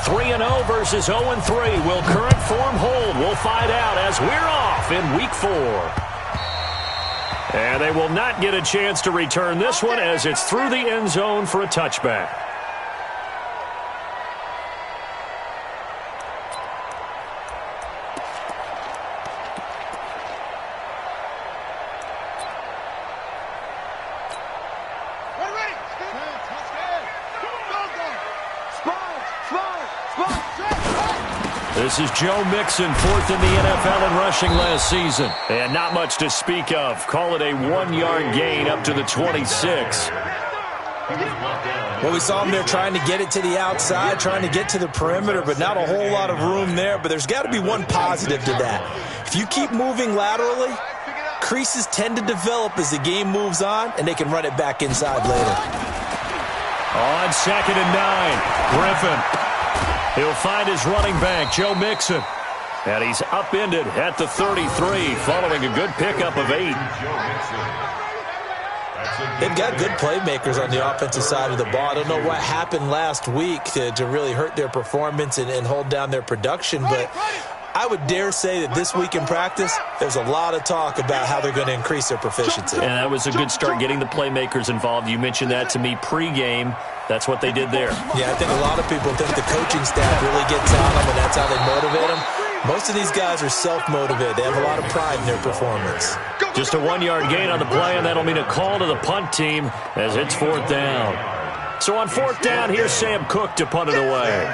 3-0 versus 0-3. Will current form hold? We'll find out as we're off in Week 4. And they will not get a chance to return this one as it's through the end zone for a touchback. This is Joe Mixon, fourth in the NFL in rushing last season. And not much to speak of. Call it a 1-yard gain up to the 26. Well, we saw him there trying to get it to the outside, trying to get to the perimeter, but not a whole lot of room there. But there's got to be one positive to that. If you keep moving laterally, creases tend to develop as the game moves on, and they can run it back inside later. On 2nd and 9, Griffin. He'll find his running back, Joe Mixon. And he's upended at the 33 following a good pickup of 8. They've got good playmakers on the offensive side of the ball. I don't know what happened last week to really hurt their performance and hold down their production, but I would dare say that this week in practice, there's a lot of talk about how they're going to increase their proficiency. And that was a good start getting the playmakers involved. You mentioned that to me pregame. That's what they did there. Yeah, I think a lot of people think the coaching staff really gets on them, and that's how they motivate them. Most of these guys are self-motivated. They have a lot of pride in their performance. Just a 1-yard gain on the play, and that'll mean a call to the punt team as it's 4th down. So on 4th down, here's Sam Cook to punt it away.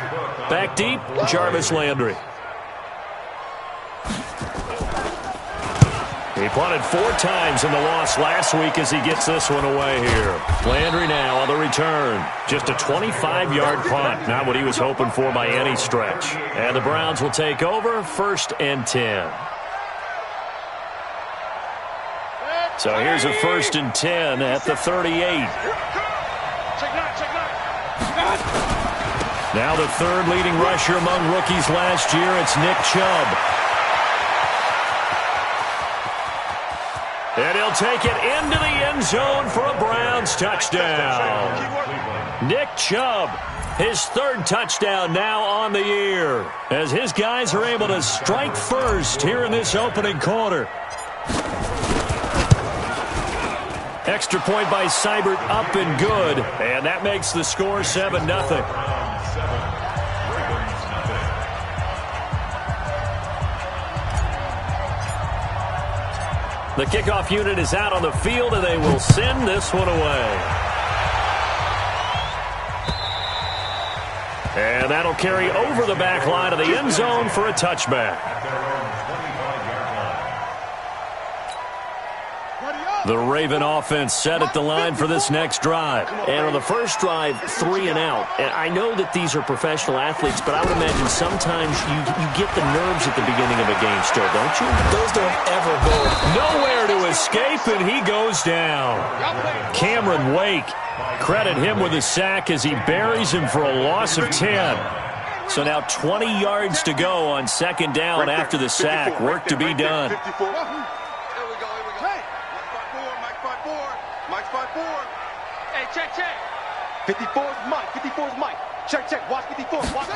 Back deep, Jarvis Landry. He punted 4 times in the loss last week as he gets this one away here. Landry now on the return. Just a 25-yard punt. Not what he was hoping for by any stretch. And the Browns will take over 1st and 10. So here's a 1st and 10 at the 38. Now the 3rd leading rusher among rookies last year. It's Nick Chubb. And he'll take it into the end zone for a Browns touchdown. Nick Chubb, his 3rd touchdown now on the year, as his guys are able to strike first here in this opening quarter. Extra point by Seibert up and good, and that makes the score 7-0. The kickoff unit is out on the field, and they will send this one away. And that'll carry over the back line of the end zone for a touchback. The Raven offense set at the line for this next drive. And on the first drive, 3 and out. And I know that these are professional athletes, but I would imagine sometimes you get the nerves at the beginning of a game still, don't you? Those don't ever go. Nowhere to escape, and he goes down. Cameron Wake, credit him with a sack as he buries him for a loss of 10. So now 20 yards to go on 2nd down after the sack. Work to be done. Mike 5-4. Hey, check. 54's Mike. 54's Mike. Check. Watch 54. Watch.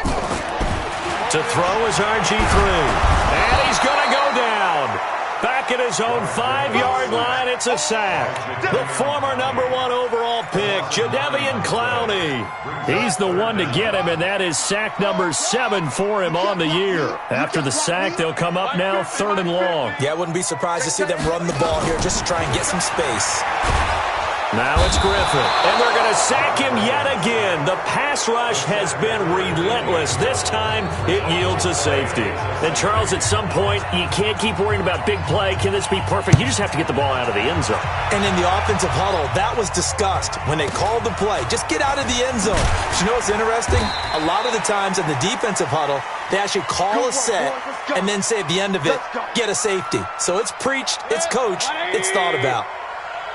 To throw is RG3. And he's going to go down. Back at his own 5-yard line, it's a sack. The former #1 overall pick, Jadeveon Clowney. He's the one to get him, and that is sack number 7 for him on the year. After the sack, they'll come up now 3rd and long. Yeah, I wouldn't be surprised to see them run the ball here just to try and get some space. Now it's Griffin, and they're going to sack him yet again. The pass rush has been relentless. This time, it yields a safety. And, Charles, at some point, you can't keep worrying about big play. Can this be perfect? You just have to get the ball out of the end zone. And in the offensive huddle, that was discussed when they called the play. Just get out of the end zone. But you know what's interesting? A lot of the times in the defensive huddle, they actually call a set and then say at the end of it, get a safety. So it's preached, it's coached, it's thought about.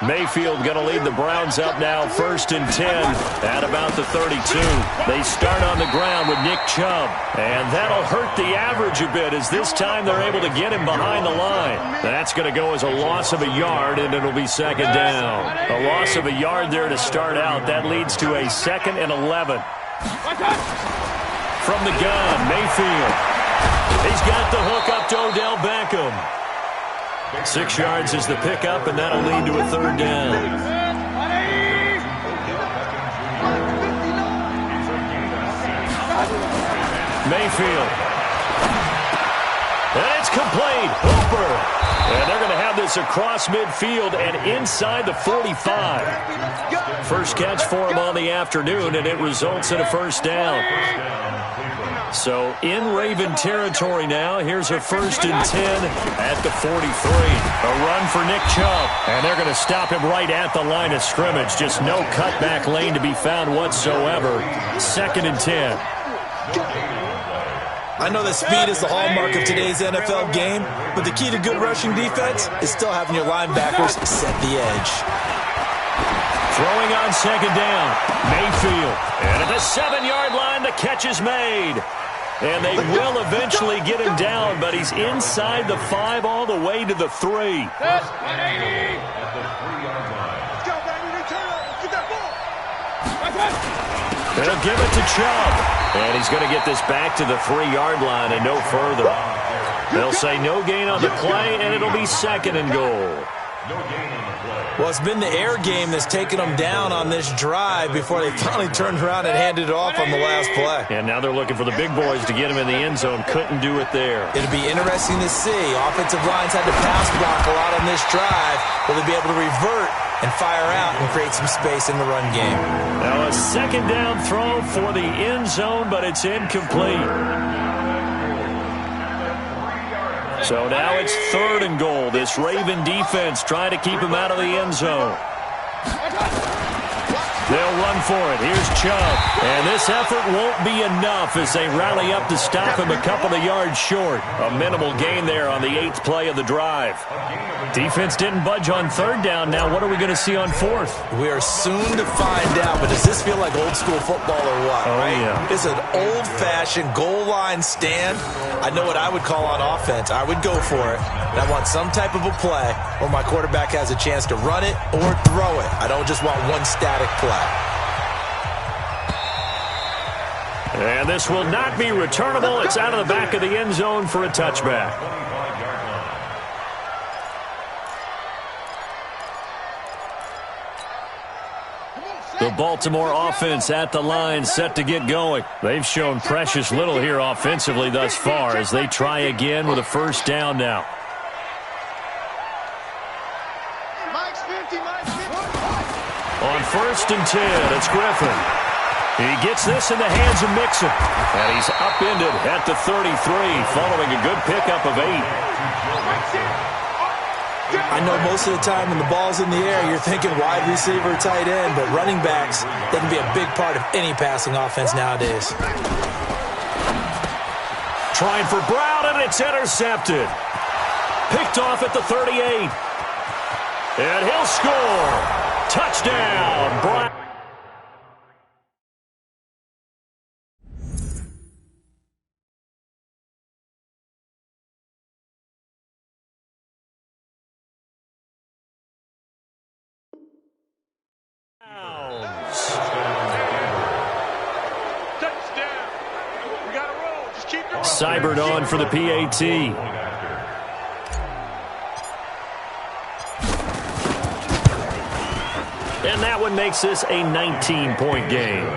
Mayfield going to lead the Browns up now 1st and 10 at about the 32. They start on the ground with Nick Chubb, and that'll hurt the average a bit as this time they're able to get him behind the line. That's going to go as a loss of a yard, and it'll be 2nd down. A loss of a yard there to start out. That leads to a 2nd and 11. from the gun. Mayfield. He's got the hook up to Odell Beckham. 6 yards is the pickup, and that'll lead to a 3rd down. Mayfield. And it's complete. Hooper. And they're going to have this across midfield and inside the 45. First catch for him on the afternoon, and it results in a 1st down. So in Raven territory now. Here's a 1st and 10 at the 43. A run for Nick Chubb. And they're going to stop him right at the line of scrimmage. Just no cutback lane to be found whatsoever. 2nd and 10. I know that speed is the hallmark of today's NFL game, but the key to good rushing defense is still having your linebackers set the edge. Throwing on 2nd down, Mayfield. And at the 7-yard line, the catch is made. And they will eventually get him down, but he's inside the 5 all the way to the 3. They'll give it to Chubb. And he's going to get this back to the 3-yard line and no further. They'll say no gain on the play, and it'll be 2nd and goal. Well, it's been the air game that's taken them down on this drive before they finally turned around and handed it off on the last play. And now they're looking for the big boys to get him in the end zone. Couldn't do it there. It'll be interesting to see. Offensive lines had to pass block a lot on this drive. Will they be able to revert and fire out and create some space in the run game? Now a 2nd down throw for the end zone, but it's incomplete. So now it's 3rd and goal. This Raven defense trying to keep him out of the end zone. They'll run for it. Here's Chubb. And this effort won't be enough as they rally up to stop him a couple of yards short. A minimal gain there on the 8th play of the drive. Defense didn't budge on 3rd down. Now what are we going to see on 4th? We are soon to find out, but does this feel like old school football or what? Oh, right? Yeah. It's an old-fashioned goal line stand. I know what I would call on offense. I would go for it. And I want some type of a play where my quarterback has a chance to run it or throw it. I don't just want one static play. And this will not be returnable. It's out of the back of the end zone for a touchback. The Baltimore offense at the line, set to get going. They've shown precious little here offensively thus far as they try again with a 1st down now. On 1st and 10, it's Griffin. He gets this in the hands of Mixon. And he's upended at the 33 following a good pickup of 8. I know most of the time when the ball's in the air, you're thinking wide receiver, tight end, but running backs, they can be a big part of any passing offense nowadays. Trying for Brown, and it's intercepted. Picked off at the 38. And he'll score. Touchdown, Brown. Seibert on for the PAT. And that one makes this a 19-point game.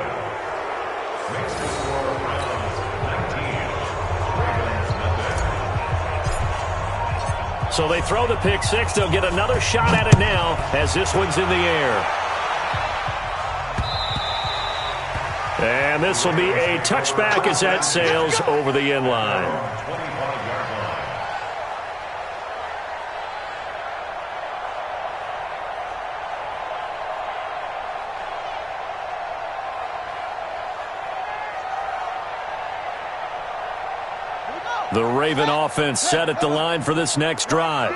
So they throw the pick 6. They'll get another shot at it now as this one's in the air. And this will be a touchback as that sails over the end line. The Raven offense set at the line for this next drive.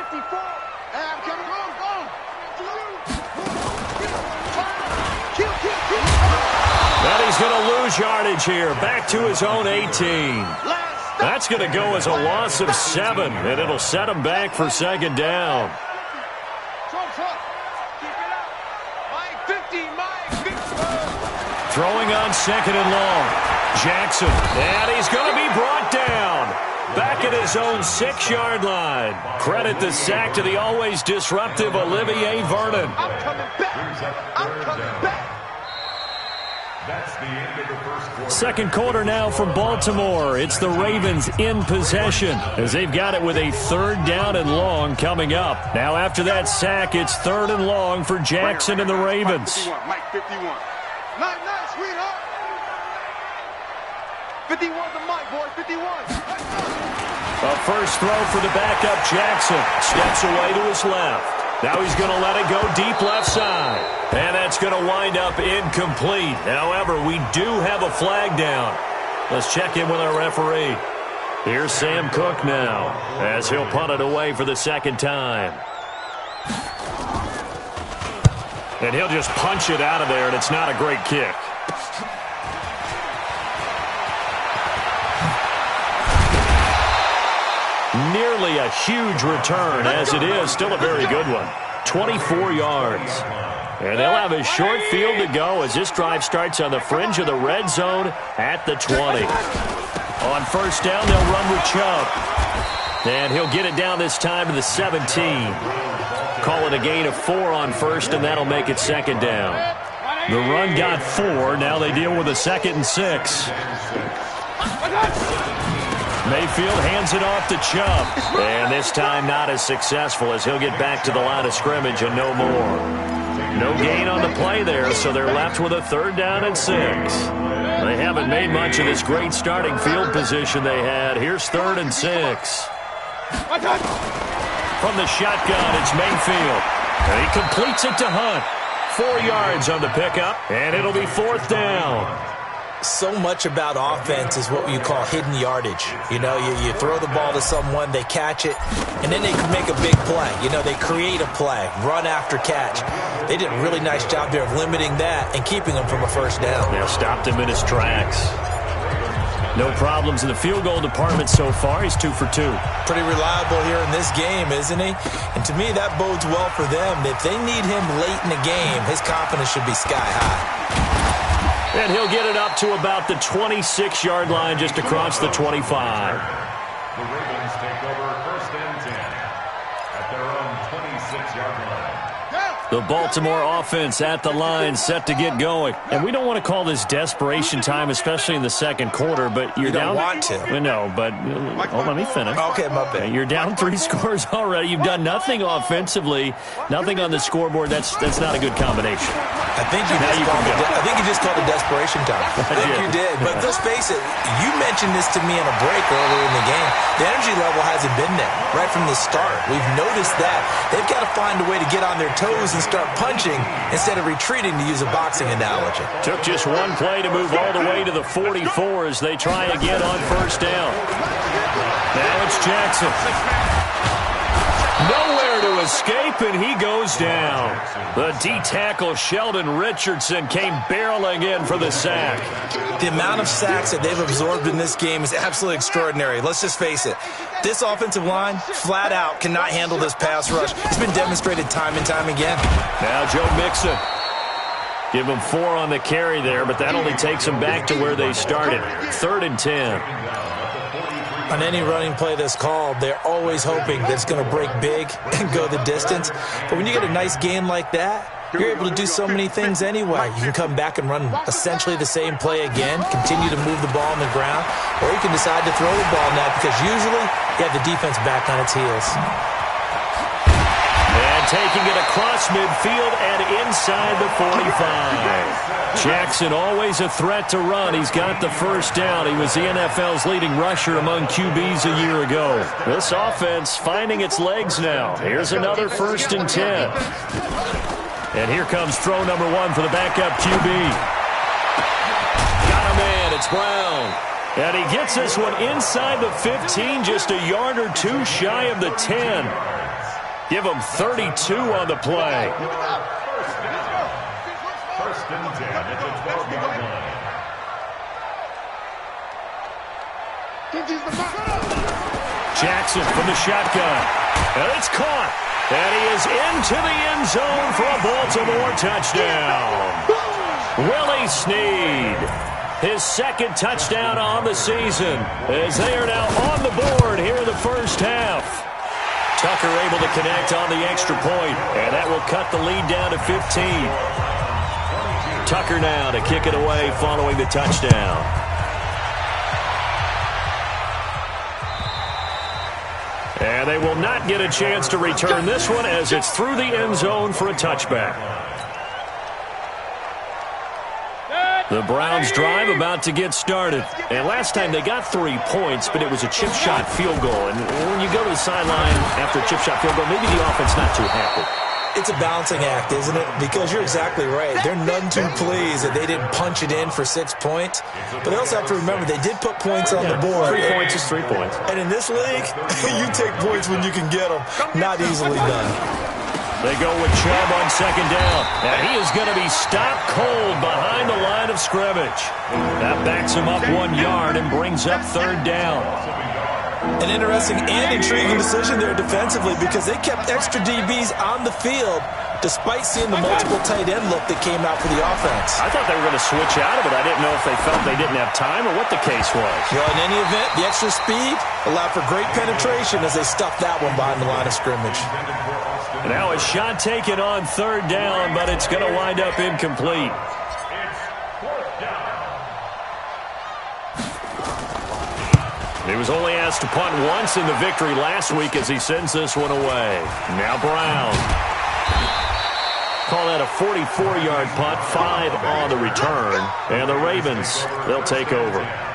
And he's going to lose yardage here. Back to his own 18. That's going to go as a loss of 7, and it'll set him back for 2nd down. Throwing on 2nd and long. Jackson, and he's going to be brought down. Back at his own 6-yard line. Credit the sack to the always disruptive Olivier Vernon. I'm coming back. I'm coming back. That's the end of the first quarter. Second quarter now for Baltimore. It's the Ravens in possession as they've got it with a 3rd down and long coming up. Now after that sack, it's 3rd and long for Jackson and the Ravens. Mike 51. Nice, sweetheart. 51 to Mike, boy, 51. A first throw for the backup Jackson. Steps away to his left. Now he's going to let it go deep left side. And that's going to wind up incomplete. However, we do have a flag down. Let's check in with our referee. Here's Sam Cook now as he'll punt it away for the 2nd time. And he'll just punch it out of there, and it's not a great kick. Nearly a huge return, as it is still a very good one. 24 yards. And they'll have a short field to go as this drive starts on the fringe of the red zone at the 20. On first down, they'll run with Chubb. And he'll get it down this time to the 17. Call it a gain of 4 on first, and that'll make it 2nd down. The run got 4. Now they deal with a 2nd and 6. Mayfield hands it off to Chubb. And this time not as successful as he'll get back to the line of scrimmage and no more. No gain on the play there, so they're left with a 3rd down and 6. They haven't made much of this great starting field position they had. Here's 3rd and 6. From the shotgun, it's Mayfield. And he completes it to Hunt. 4 yards on the pickup, and it'll be 4th down. So much about offense is what you call hidden yardage. You know, you throw the ball to someone, they catch it, and then they can make a big play. You know, they create a play, run after catch. They did a really nice job there of limiting that and keeping him from a 1st down. They stopped him in his tracks. No problems in the field goal department so far. He's 2 for 2. Pretty reliable here in this game, isn't he? And to me, that bodes well for them. If they need him late in the game, his confidence should be sky high. And he'll get it up to about the 26-yard line just across the 25. The Ravens take over 1st and 10 at their own 26-yard line. The Baltimore offense at the line, set to get going. And we don't want to call this desperation time, especially in the 2nd quarter, but you're down. You don't want to. No, but let me finish. Okay, my bad. You're down 3 scores already. You've done nothing offensively, nothing on the scoreboard. That's not a good combination. I think you just called it desperation time. I think you did. But let's face it, you mentioned this to me in a break earlier in the game. The energy level hasn't been there right from the start. We've noticed that. They've got to find a way to get on their toes and start punching instead of retreating, to use a boxing analogy. Took just one play to move all the way to the 44 as they try again on 1st down. Now it's Jackson. Nowhere to escape, and he goes down. The D-tackle Sheldon Richardson came barreling in for the sack. The amount of sacks that they've absorbed in this game is absolutely extraordinary. Let's just face it. This offensive line, flat out, cannot handle this pass rush. It's been demonstrated time and time again. Now Joe Mixon. Give him 4 on the carry there, but that only takes them back to where they started. 3rd and 10. On any running play that's called, they're always hoping that it's going to break big and go the distance. But when you get a nice game like that, you're able to do so many things anyway. You can come back and run essentially the same play again, continue to move the ball on the ground, or you can decide to throw the ball now because usually you have the defense back on its heels. And taking it across midfield and inside the 45. Jackson always a threat to run. He's got the 1st down. He was the NFL's leading rusher among QBs a year ago. This offense finding its legs now. Here's another 1st and 10. And here comes throw number 1 for the backup QB. Got a man. It's Brown. And he gets this one inside the 15, just a yard or 2 shy of the 10. Give him 32 on the play. 1st and 10 at the 12-yard line. Jackson from the shotgun. And it's caught. And he is into the end zone for a Baltimore touchdown. Willie Snead. his second touchdown on the season, as they are now on the board here in the first half. Tucker able to connect on the extra point, and that will cut the lead down to 15. Tucker now to kick it away following the touchdown. And they will not get a chance to return this one as it's through the end zone for a touchback. The Browns drive about to get started. And last time they got 3 points, but it was a chip shot field goal. And when you go to the sideline after a chip shot field goal, maybe the offense not too happy. It's a balancing act, isn't it? Because you're exactly right. They're none too pleased that they didn't punch it in for 6 points. But they also have to remember they did put points on the board. 3 points is 3 points. And in this league, you take points when you can get them. Not easily done. They go with Chubb on second down. And he is going to be stopped cold behind the line of scrimmage. That backs him up 1 yard and brings up third down. An interesting and intriguing decision there defensively because they kept extra DBs on the field despite seeing the multiple tight end look that came out for the offense. I thought they were going to switch out of it. I didn't know if they felt they didn't have time or what the case was. Well, in any event, the extra speed allowed for great penetration as they stuffed that one behind the line of scrimmage. Now a shot taken on third down, but it's going to wind up incomplete. He was only asked to punt once in the victory last week as he sends this one away. Now Brown. Call that a 44-yard punt, 5 on the return. And the Ravens, they'll take over.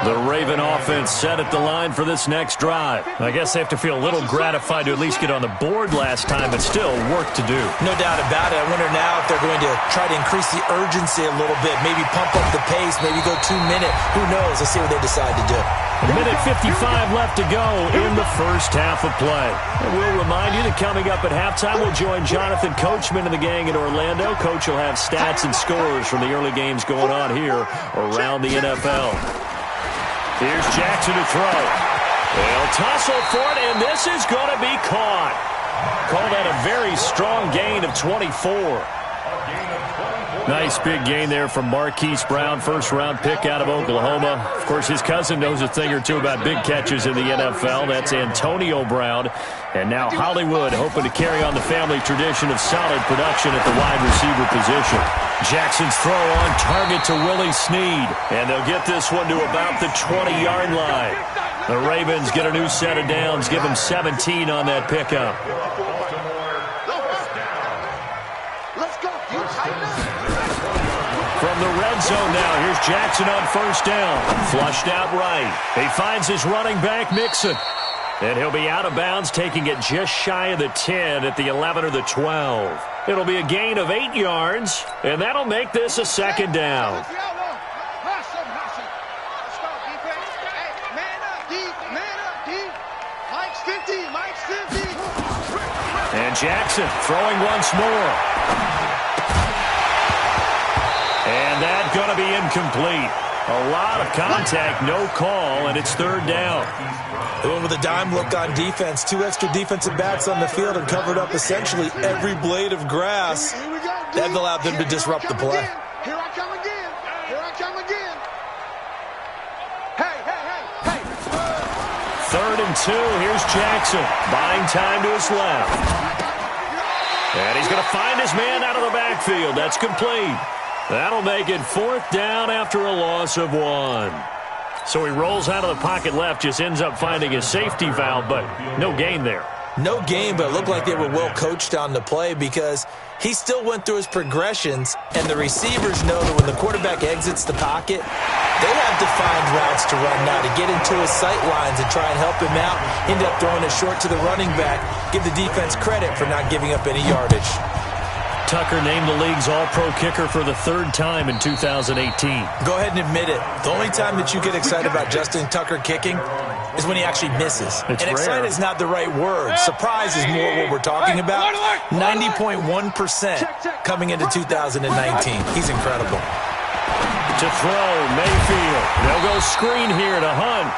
The Raven offense set at the line for this next drive. I guess they have to feel a little gratified to at least get on the board last time, but still work to do. No doubt about it. I wonder now if they're going to try to increase the urgency a little bit, maybe pump up the pace, maybe go 2 minute. Who knows? Let's see what they decide to do. A minute 55 left to go in the first half of play. And we'll remind you that coming up at halftime, we'll join Jonathan Coachman and the gang in Orlando. Coach will have stats and scores from the early games going on here around the NFL. Here's Jackson to throw. They'll tussle for it, and this is going to be caught. Call that a very strong gain of 24. Nice big gain there from Marquise Brown, first-round pick out of Oklahoma. Of course, his cousin knows a thing or two about big catches in the NFL. That's Antonio Brown. And now Hollywood hoping to carry on the family tradition of solid production at the wide receiver position. Jackson's throw on target to Willie Snead. And they'll get this one to about the 20-yard line. The Ravens get a new set of downs, give them 17 on that pickup. From the red zone now, here's Jackson on first down. Flushed out right. He finds his running back, Mixon. And he'll be out of bounds, taking it just shy of the 10 at the 11 or the 12. It'll be a gain of 8 yards, and that'll make this a second down. And Jackson throwing once more. And that's going to be incomplete. A lot of contact, no call, and it's third down. They went with a dime look on defense. 2 extra defensive backs on the field and covered up essentially every blade of grass. That allowed them to disrupt the play. Here I come again. Here I come again. Hey, hey, hey, hey. 3rd and 2. Here's Jackson. Buying time to his left. And he's going to find his man out of the backfield. That's complete. That'll make it 4th down after a loss of 1. So he rolls out of the pocket left, just ends up finding a safety valve, but no gain there. No gain, but it looked like they were well coached on the play because he still went through his progressions, and the receivers know that when the quarterback exits the pocket, they have defined routes to run now to get into his sight lines and try and help him out. End up throwing it short to the running back. Give the defense credit for not giving up any yardage. Tucker named the league's all-pro kicker for the 3rd time in 2018. Go ahead and admit it. The only time that you get excited about Justin Tucker kicking is when he actually misses. It's and rare. excited is not the right word. Surprise is more what we're talking about. 90.1% coming into 2019. He's incredible. To throw, Mayfield. They'll go screen here to Hunt.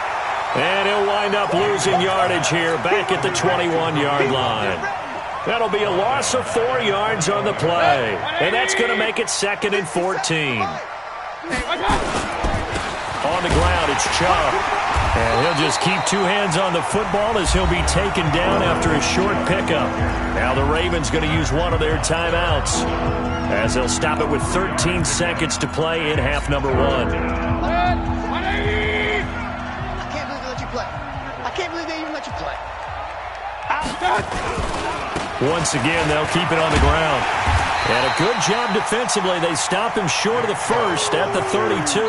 And he'll wind up losing yardage here back at the 21-yard line. That'll be a loss of 4 yards on the play. And that's going to make it 2nd and 14. On the ground, it's Chubb. And he'll just keep two hands on the football as he'll be taken down after a short pickup. Now the Ravens going to use one of their timeouts as they'll stop it with 13 seconds to play in half number 1. I can't believe they let you play. I can't believe they even let you play. Once again, they'll keep it on the ground. And a good job defensively. They stop him short of the first at the 32.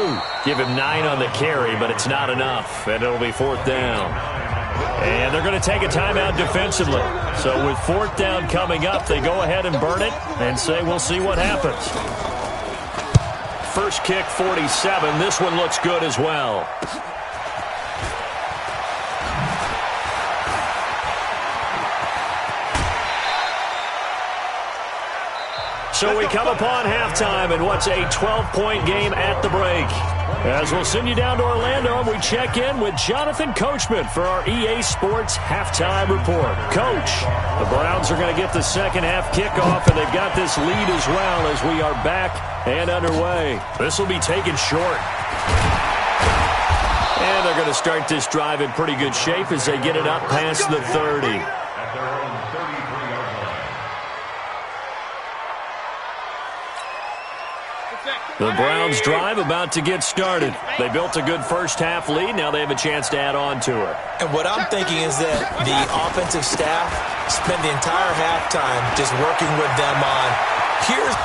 Give him 9 on the carry, but it's not enough, and it'll be 4th down. And they're going to take a timeout defensively. So with 4th down coming up, they go ahead and burn it and say we'll see what happens. First kick, 47. This one looks good as well. So we come upon halftime in what's a 12-point game at the break. As we'll send you down to Orlando, and we check in with Jonathan Coachman for our EA Sports Halftime Report. Coach, the Browns are going to get the second half kickoff, and they've got this lead as well as we are back and underway. This will be taken short. And they're going to start this drive in pretty good shape as they get it up past the 30. The Browns drive about to get started. They built a good first half lead. Now they have a chance to add on to it. And what I'm thinking is that the offensive staff spent the entire halftime just working with them on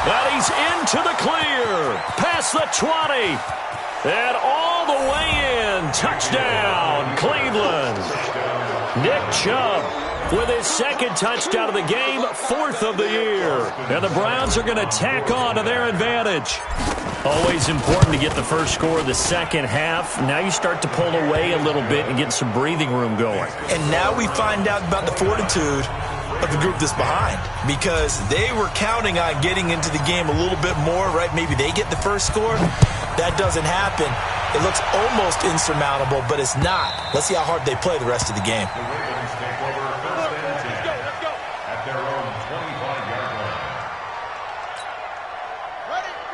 But he's into the clear. Past the 20. And all the way in. Touchdown, Cleveland. Nick Chubb with his second touchdown of the game, 4th of the year. And the Browns are going to tack on to their advantage. Always important to get the first score of the second half. Now you start to pull away a little bit and get some breathing room going. And now we find out about the fortitude of the group that's behind, because they were counting on getting into the game a little bit more, right? Maybe they get the first score. That doesn't happen. It looks almost insurmountable, but it's not. Let's see how hard they play the rest of the game. The Ravens take over 1st and 10 at their own 25-yard line.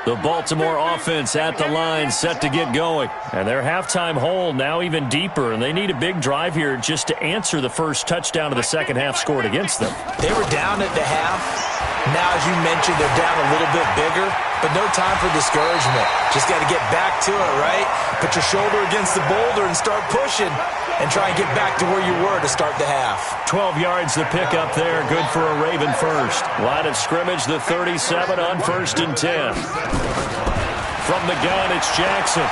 The Baltimore offense at the line, set to get going. And their halftime hole now even deeper, and they need a big drive here just to answer the first touchdown of the second half scored against them. They were down at the half. Now, as you mentioned, they're down a little bit bigger, but no time for discouragement. Just got to get back to it, right? Put your shoulder against the boulder and start pushing and try and get back to where you were to start the half. 12 yards the pick up there, good for a Raven first. Line of scrimmage, the 37 on 1st and 10. From the gun, it's Jackson.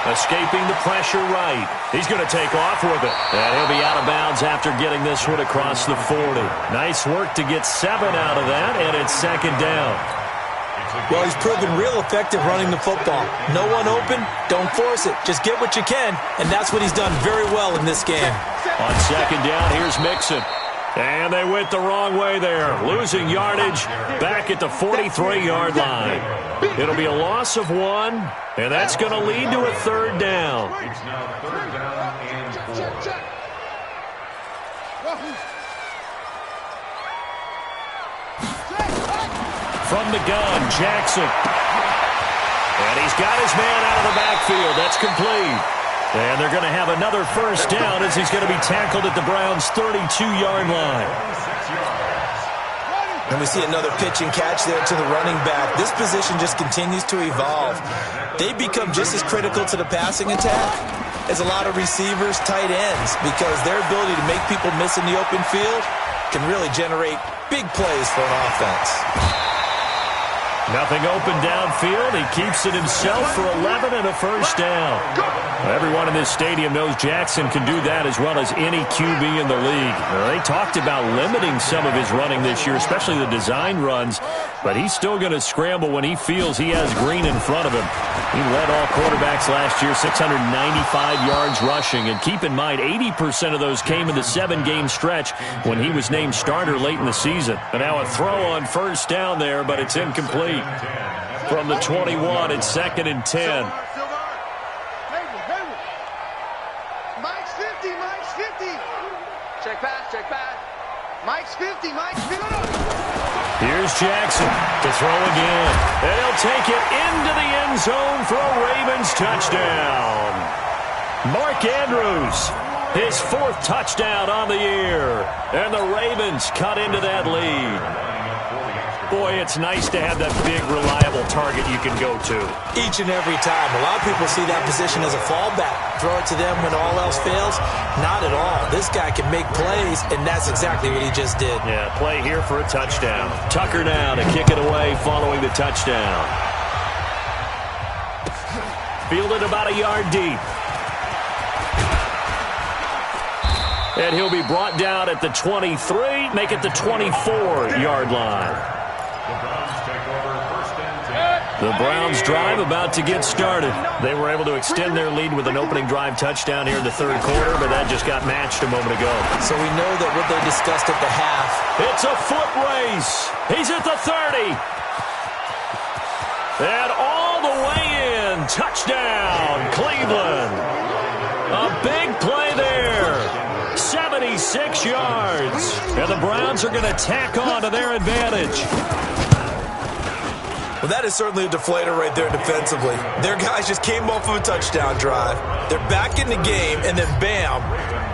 Escaping the pressure right. He's going to take off with it. And he'll be out of bounds after getting this one across the 40. Nice work to get 7 out of that, and it's 2nd down. Well, he's proven real effective running the football. No one open, don't force it. Just get what you can, and that's what he's done very well in this game. On 2nd down, here's Mixon. And they went the wrong way there. Losing yardage back at the 43-yard line. It'll be a loss of 1, and that's going to lead to a 3rd down. It's now 3rd down and 4. From the gun, Jackson. And he's got his man out of the backfield. That's complete. And they're going to have another first down as he's going to be tackled at the Browns' 32-yard line. And we see another pitch and catch there to the running back. This position just continues to evolve. They become just as critical to the passing attack as a lot of receivers, tight ends, because their ability to make people miss in the open field can really generate big plays for an offense. Nothing open downfield. He keeps it himself for 11 and a first down. Everyone in this stadium knows Jackson can do that as well as any QB in the league. They talked about limiting some of his running this year, especially the design runs, but he's still going to scramble when he feels he has green in front of him. He led all quarterbacks last year, 695 yards rushing, and keep in mind 80% of those came in the 7-game stretch when he was named starter late in the season. And now a throw on first down there, but it's incomplete. From the 21, it's 2nd and 10. Mike's 50, Mike's 50. Check pass, check pass. Mike's 50, Mike's 50. Here's Jackson to throw again. And he'll take it into the end zone for a Ravens touchdown. Mark Andrews, his 4th touchdown on the year. And the Ravens cut into that lead. Boy, it's nice to have that big, reliable target you can go to. Each and every time. A lot of people see that position as a fallback. Throw it to them when all else fails. Not at all. This guy can make plays, and that's exactly what he just did. Yeah, play here for a touchdown. Tucker now to kick it away following the touchdown. Fielded about a yard deep. And he'll be brought down at the 23, make it the 24-yard line. The Browns drive about to get started. They were able to extend their lead with an opening drive touchdown here in the 3rd quarter, but that just got matched a moment ago. So we know that what they discussed at the half. It's a foot race. He's at the 30. And all the way in. Touchdown, Cleveland. A big play there. 76 yards. And the Browns are going to tack on to their advantage. Well, that is certainly a deflator right there defensively. Their guys just came off of a touchdown drive. They're back in the game, and then bam,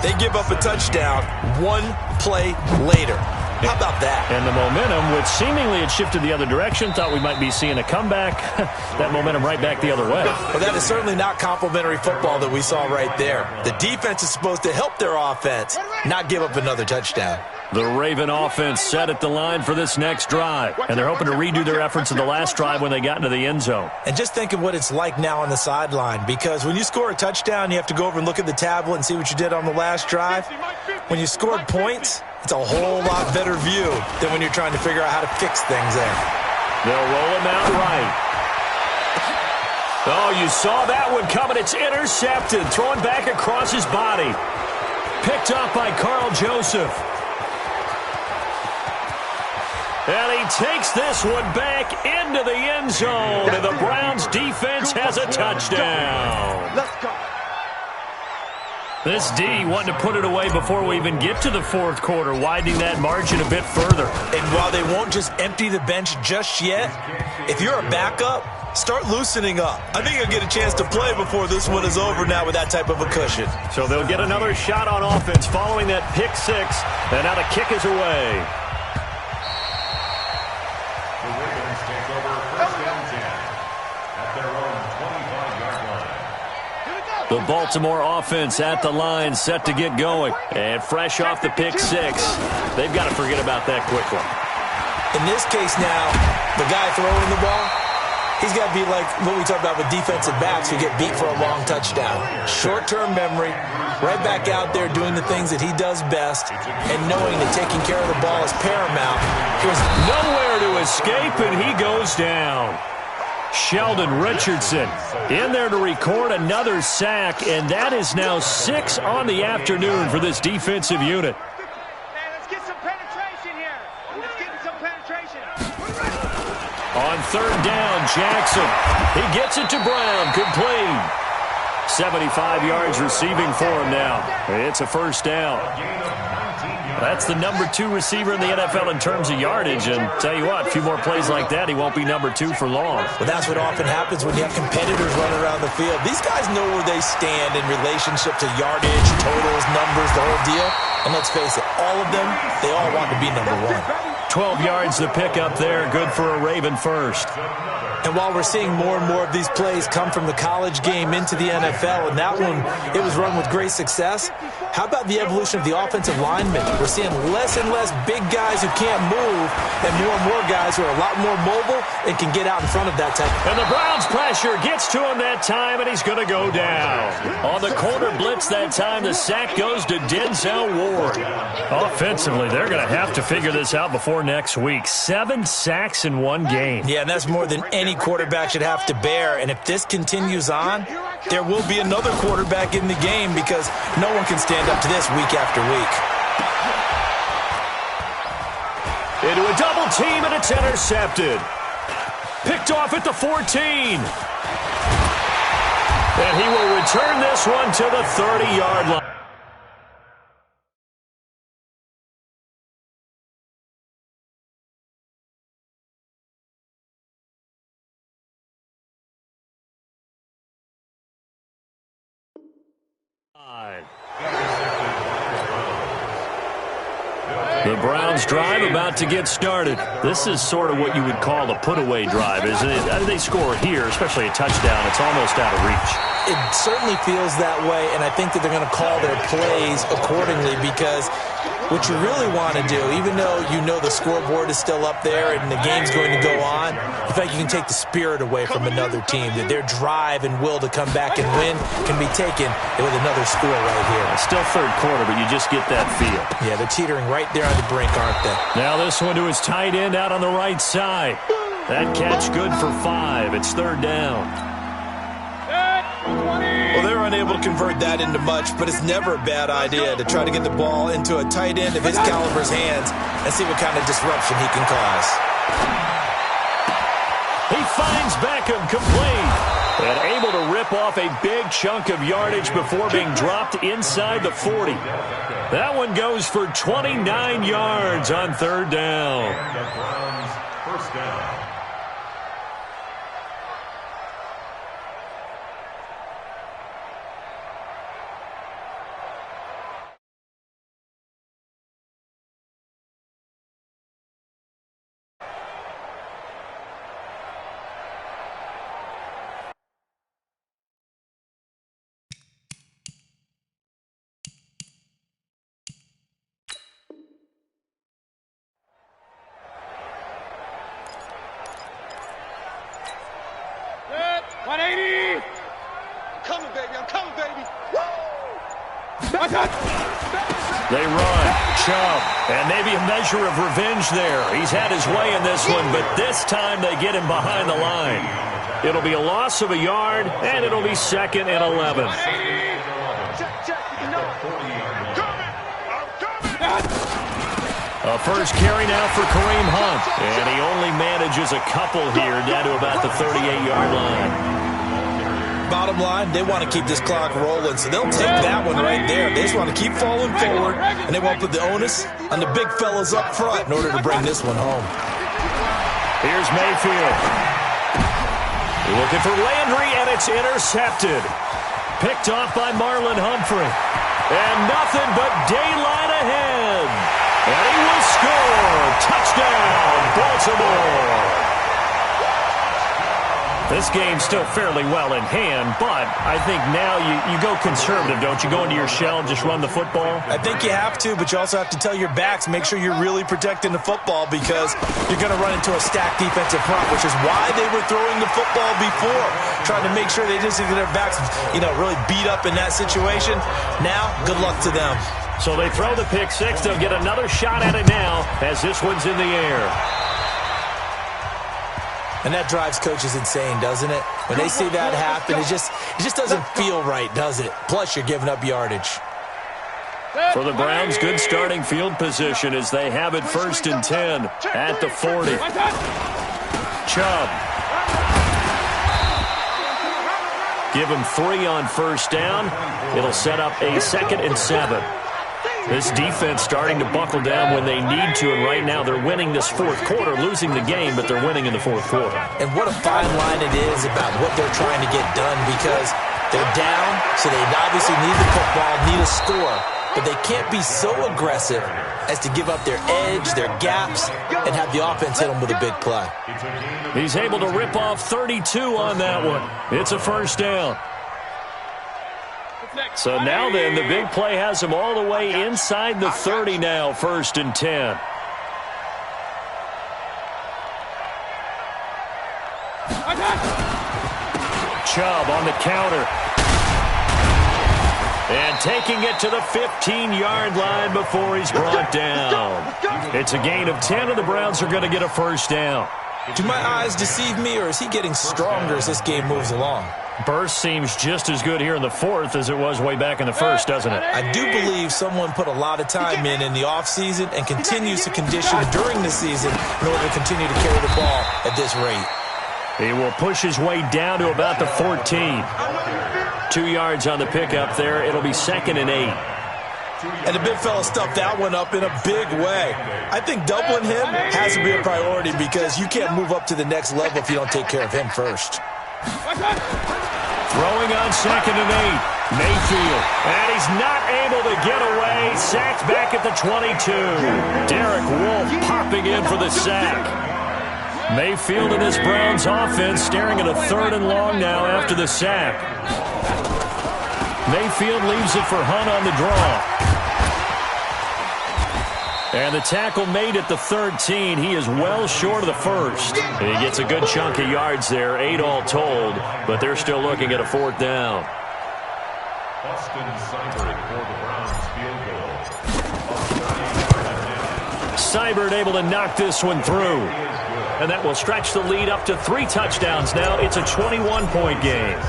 they give up a touchdown 1 play later. How about that? And the momentum, which seemingly had shifted the other direction, thought we might be seeing a comeback. That momentum right back the other way. Well, that is certainly not complimentary football that we saw right there. The defense is supposed to help their offense, not give up another touchdown. The Raven offense set at the line for this next drive, and they're hoping to redo their efforts in the last drive when they got into the end zone. And just think of what it's like now on the sideline, because when you score a touchdown, you have to go over and look at the tablet and see what you did on the last drive. When you scored points, it's a whole lot better view than when you're trying to figure out how to fix things there. They'll roll him out right. Oh, you saw that one coming. It's intercepted, thrown back across his body. Picked up by Carl Joseph. And he takes this one back into the end zone, and the Browns defense has a touchdown. Let's go. This D wanting to put it away before we even get to the 4th quarter, widening that margin a bit further. And while they won't just empty the bench just yet, if you're a backup, start loosening up. I think you'll get a chance to play before this one is over now with that type of a cushion. So they'll get another shot on offense following that pick 6, and now the kick is away. The Ravens take over 1st and 10 at their own 25-yard line. The Baltimore offense at the line, set to get going. And fresh off the pick 6, they've got to forget about that quickly. In this case now, the guy throwing the ball, he's got to be like what we talk about with defensive backs who get beat for a long touchdown. Short-term memory, right back out there doing the things that he does best, and knowing that taking care of the ball is paramount. Here's nowhere to escape, and he goes down. Sheldon Richardson in there to record another sack, and that is now 6 on the afternoon for this defensive unit. Hey, let's get some penetration here. Let's get some penetration. On 3rd down, Jackson. He gets it to Brown, complete. 75 yards receiving for him now. It's a 1st down. That's the number 2 receiver in the NFL in terms of yardage, and tell you what, a few more plays like that, he won't be number 2 for long. Well, that's what often happens when you have competitors running around the field. These guys know where they stand in relationship to yardage, totals, numbers, the whole deal. And let's face it, all of them, they all want to be number 1. 12 yards to pick up there, good for a Raven first. And while we're seeing more and more of these plays come from the college game into the NFL, and that one, it was run with great success, how about the evolution of the offensive linemen? We're seeing less and less big guys who can't move and more guys who are a lot more mobile and can get out in front of that type. And the Browns pressure gets to him that time, and he's going to go down. On the corner blitz that time, the sack goes to Denzel Ward. Offensively, they're going to have to figure this out before next week. 7 sacks in one game. Yeah, and that's more than any quarterback should have to bear. And if this continues on, there will be another quarterback in the game because no one can stand up to this week after week. Into a double team, and it's intercepted. Picked off at the 14. And he will return this one to the 30-yard line. The Browns drive about to get started. This is sort of what you would call a put-away drive, isn't it? They score here, especially a touchdown. It's almost out of reach. It certainly feels that way, and I think that they're going to call their plays accordingly because what you really want to do, even though you know the scoreboard is still up there and the game's going to go on, in fact, you can take the spirit away from another team, that their drive and will to come back and win can be taken with another score right here. It's still third quarter, but you just get that feel. Yeah, they're teetering right there on the brink, aren't they? Now this one to his tight end out on the right side. That catch good for 5. It's third down. Well, they're unable to convert that into much, but it's never a bad idea to try to get the ball into a tight end of his caliber's hands and see what kind of disruption he can cause. He finds Beckham complete and able to rip off a big chunk of yardage before being dropped inside the 40. That one goes for 29 yards on third down. The Browns, first down. They run. Chubb. And maybe a measure of revenge there. He's had his way in this one, but this time they get him behind the line. It'll be a loss of a yard, and it'll be 2nd and 11. A first carry now for Kareem Hunt. And he only manages a couple here down to about the 38-yard line. Bottom line, they want to keep this clock rolling, so they'll take that one right there. They just want to keep falling forward, and they won't put the onus on the big fellas up front in order to bring this one home. Here's Mayfield. Looking for Landry, and it's intercepted. Picked off by Marlon Humphrey. And nothing but daylight ahead. And he will score. Touchdown, Baltimore. This game's still fairly well in hand, but I think now you go conservative, don't you? Go into your shell and just run the football? I think you have to, but you also have to tell your backs, make sure you're really protecting the football because you're going to run into a stacked defensive front, which is why they were throwing the football before, trying to make sure they just get their backs, really beat up in that situation. Now, good luck to them. So they throw the pick six. They'll get another shot at it now as this one's in the air. And that drives coaches insane, doesn't it? When they see that happen, it just doesn't feel right, does it? Plus, you're giving up yardage. For the Browns, good starting field position as they have it 1st and 10 at the 40. Chubb. Give him 3 on 1st down. It'll set up a 2nd and 7. This defense starting to buckle down when they need to, and right now they're winning this 4th quarter, losing the game, but they're winning in the 4th quarter. And what a fine line it is about what they're trying to get done because they're down, so they obviously need the football, need a score, but they can't be so aggressive as to give up their edge, their gaps, and have the offense hit them with a big play. He's able to rip off 32 on that one. It's a 1st down. So now then, the big play has him all the way inside the 30 now, 1st and 10. Chubb on the counter. And taking it to the 15-yard line before he's brought down. It's a gain of 10, and the Browns are going to get a 1st down. Do my eyes deceive me, or is he getting stronger as this game moves along? Burst seems just as good here in the 4th as it was way back in the 1st, doesn't it? I do believe someone put a lot of time in the offseason and continues to condition during the season in order to continue to carry the ball at this rate. He will push his way down to about the 14. 2 yards on the pickup there. It'll be 2nd and 8. And the big fella stuffed that one up in a big way. I think doubling him has to be a priority because you can't move up to the next level if you don't take care of him first. Throwing on 2nd and 8. Mayfield. And he's not able to get away. Sacked back at the 22. Derek Wolfe popping in for the sack. Mayfield and this Browns offense staring at a 3rd and long now after the sack. Mayfield leaves it for Hunt on the draw. And the tackle made at the 13. He is well short of the first. He gets a good chunk of yards there, 8 all told, but they're still looking at a 4th down. Austin Seibert for the Browns field goal. Seibert able to knock this one through. And that will stretch the lead up to 3 touchdowns now. It's a 21-point game.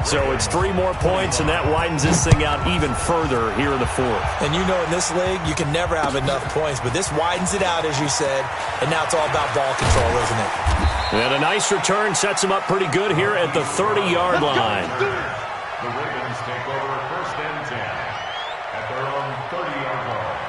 So it's 3 more points, and that widens this thing out even further here in the 4th. And you know in this league, you can never have enough points, but this widens it out, as you said, and now it's all about ball control, isn't it? And a nice return sets him up pretty good here at the 30-yard line. The Ravens take over 1st and 10 at their own 30-yard line.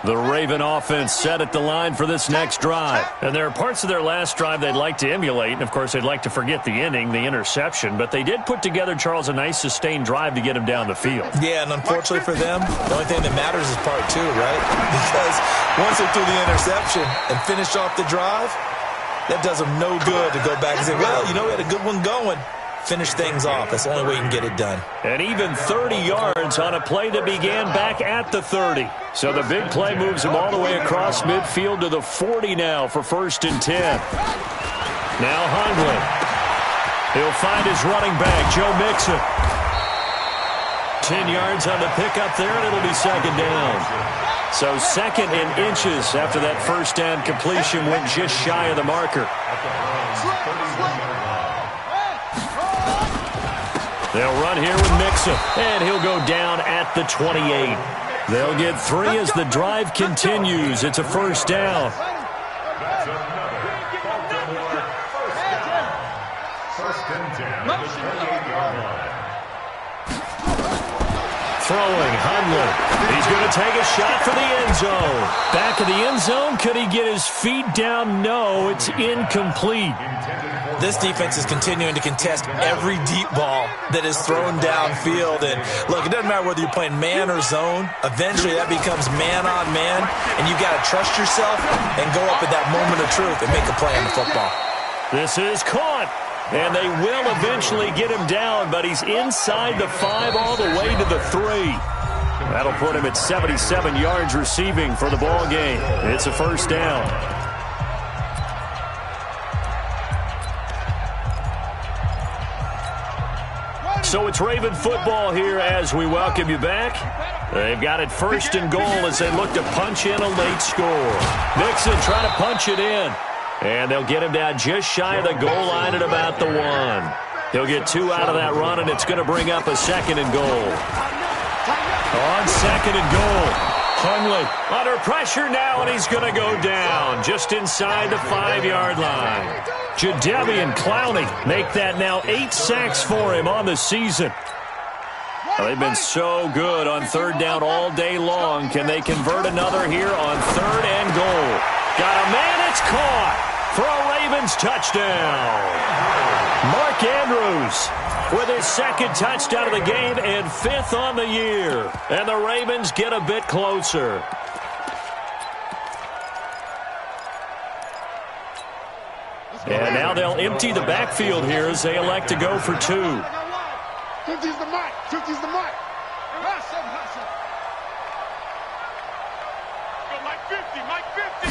The Raven offense set at the line for this next drive. And there are parts of their last drive they'd like to emulate. And, of course, they'd like to forget the inning, the interception. But they did put together, Charles, a nice sustained drive to get him down the field. Yeah, and unfortunately for them, the only thing that matters is part 2, right? Because once they threw the interception and finished off the drive, that does them no good to go back and say, well, you know, we had a good one going. Finish things off. That's the only way you can get it done. And even 30 yards on a play that began back at the 30. So the big play moves him all the way across midfield to the 40 now for 1st and 10. Now Hundley. He'll find his running back, Joe Mixon. 10 yards on the pickup there, and it'll be 2nd down. So 2nd and inches after that 1st down completion went just shy of the marker. They'll run here with Mixon, and he'll go down at the 28. They'll get 3 as the drive continues. It's a 1st down. That's another Baltimore 1st down. 1st and 10 at the 28-yard line. Throwing, Hundley. He's going to take a shot for the end zone. Back of the end zone. Could he get his feet down? No, it's incomplete. This defense is continuing to contest every deep ball that is thrown downfield. And, look, it doesn't matter whether you're playing man or zone. Eventually, that becomes man on man, and you've got to trust yourself and go up at that moment of truth and make a play on the football. This is caught. And they will eventually get him down, but he's inside the 5 all the way to the 3. That'll put him at 77 yards receiving for the ball game. It's a 1st down. So it's Raven football here as we welcome you back. They've got it 1st and goal as they look to punch in a late score. Mixon trying to punch it in. And they'll get him down just shy of the goal line at about the 1. He'll get 2 out of that run, and it's going to bring up a 2nd and goal. On 2nd and goal, Hundley under pressure now, and he's going to go down just inside the 5-yard line. Jadeveon Clowney make that now 8 sacks for him on the season. Well, they've been so good on 3rd down all day long. Can they convert another here on 3rd and goal? Got a man, it's caught for a Ravens touchdown. Mark Andrews with his 2nd touchdown of the game and 5th on the year. And the Ravens get a bit closer. And now they'll empty the backfield here as they elect to go for 2. 50's the mark. 50's the mark. Mike 50. Mike 50.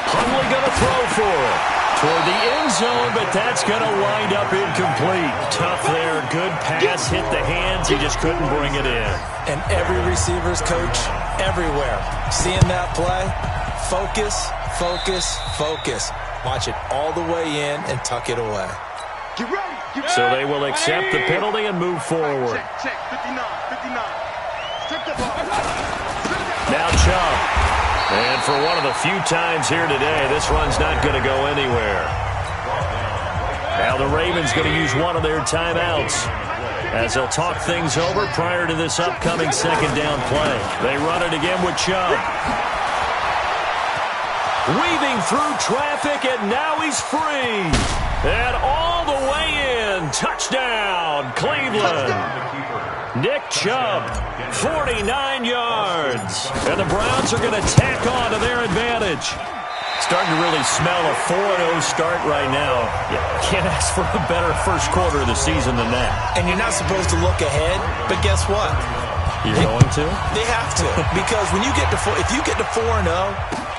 Hundley going to throw for it. Toward the end zone, but that's going to wind up incomplete. Tough there. Good pass. Hit the hands. He just couldn't bring it in. And every receiver's coach everywhere. Seeing that play, focus, focus, focus. Watch it all the way in and tuck it away. Get ready. So they will accept the penalty and move forward. Check. 59. Strip the ball. Now Chubb. And for one of the few times here today, this run's not going to go anywhere. Now the Ravens going to use one of their timeouts as they'll talk things over prior to this upcoming second down play. They run it again with Chubb. Weaving through traffic, and now he's free. And all the way in. Touchdown, Cleveland. Nick Chubb, 49 yards. And the Browns are going to tack on to their advantage. Starting to really smell a 4-0 start right now. You can't ask for a better first quarter of the season than that. And you're not supposed to look ahead, but guess what? You're going to? They have to. Because when you get to if you get to 4-0,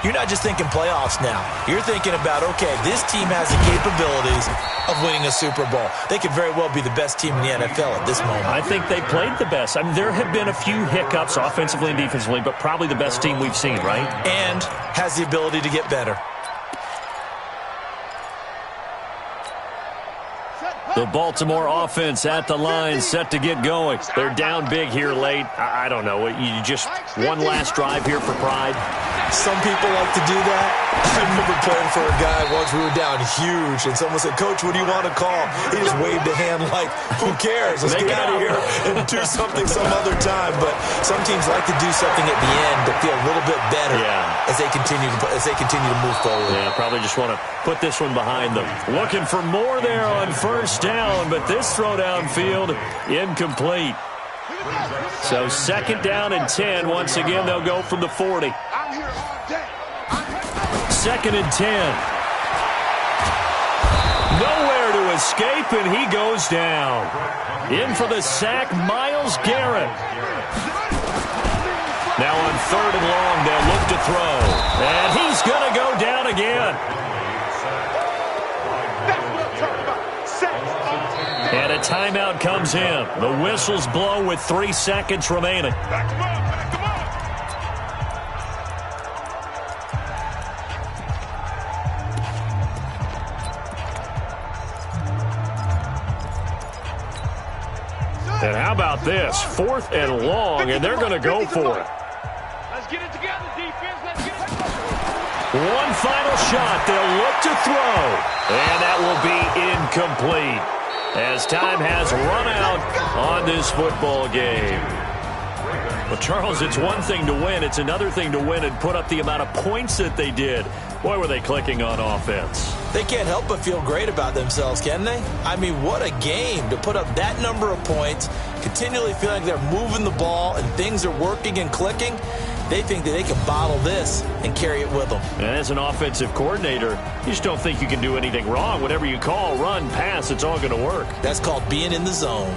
you're not just thinking playoffs now. You're thinking about, okay, this team has the capabilities of winning a Super Bowl. They could very well be the best team in the NFL at this moment. I think they played the best. I mean, there have been a few hiccups offensively and defensively, but probably the best team we've seen, right? And has the ability to get better. The Baltimore offense at the line, set to get going. They're down big here late. I don't know. You just one last drive here for pride. Some people like to do that. I remember playing for a guy once. We were down huge, and someone said, "Coach, what do you want to call?" He just waved a hand like, "Who cares? Let's get out of here and do something some other time." But some teams like to do something at the end to feel a little bit better as they continue to move forward. Yeah, probably just want to put this one behind them. Looking for more there on first down, but this throw downfield incomplete. So second down and 10. Once again, they'll go from the 40. Second and 10. Nowhere to escape, and he goes down. In for the sack, Myles Garrett. Now on third and long, they'll look to throw. And he's going to go down again. And a timeout comes in. The whistles blow with 3 seconds remaining. And how about this? Fourth and long, and they're going to go for it. Let's get it together, defense. Let's get it together. One final shot. They'll look to throw. And that will be incomplete, as time has run out on this football game. Well, Charles, it's one thing to win. It's another thing to win and put up the amount of points that they did. Boy, were they clicking on offense. They can't help but feel great about themselves, can they? I mean, what a game to put up that number of points, continually feeling like they're moving the ball and things are working and clicking. They think that they can bottle this and carry it with them. And as an offensive coordinator, you just don't think you can do anything wrong. Whatever you call, run, pass, it's all going to work. That's called being in the zone.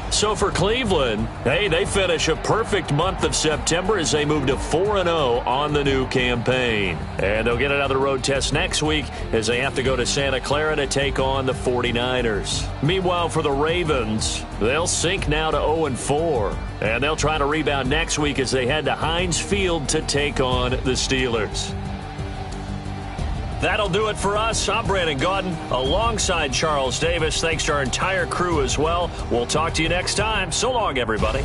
So for Cleveland, hey, they finish a perfect month of September as they move to 4-0 on the new campaign. And they'll get another road test next week as they have to go to Santa Clara to take on the 49ers. Meanwhile, for the Ravens, they'll sink now to 0-4. And they'll try to rebound next week as they head to Heinz Field to take on the Steelers. That'll do it for us. I'm Brandon Gaudin alongside Charles Davis. Thanks to our entire crew as well. We'll talk to you next time. So long, everybody.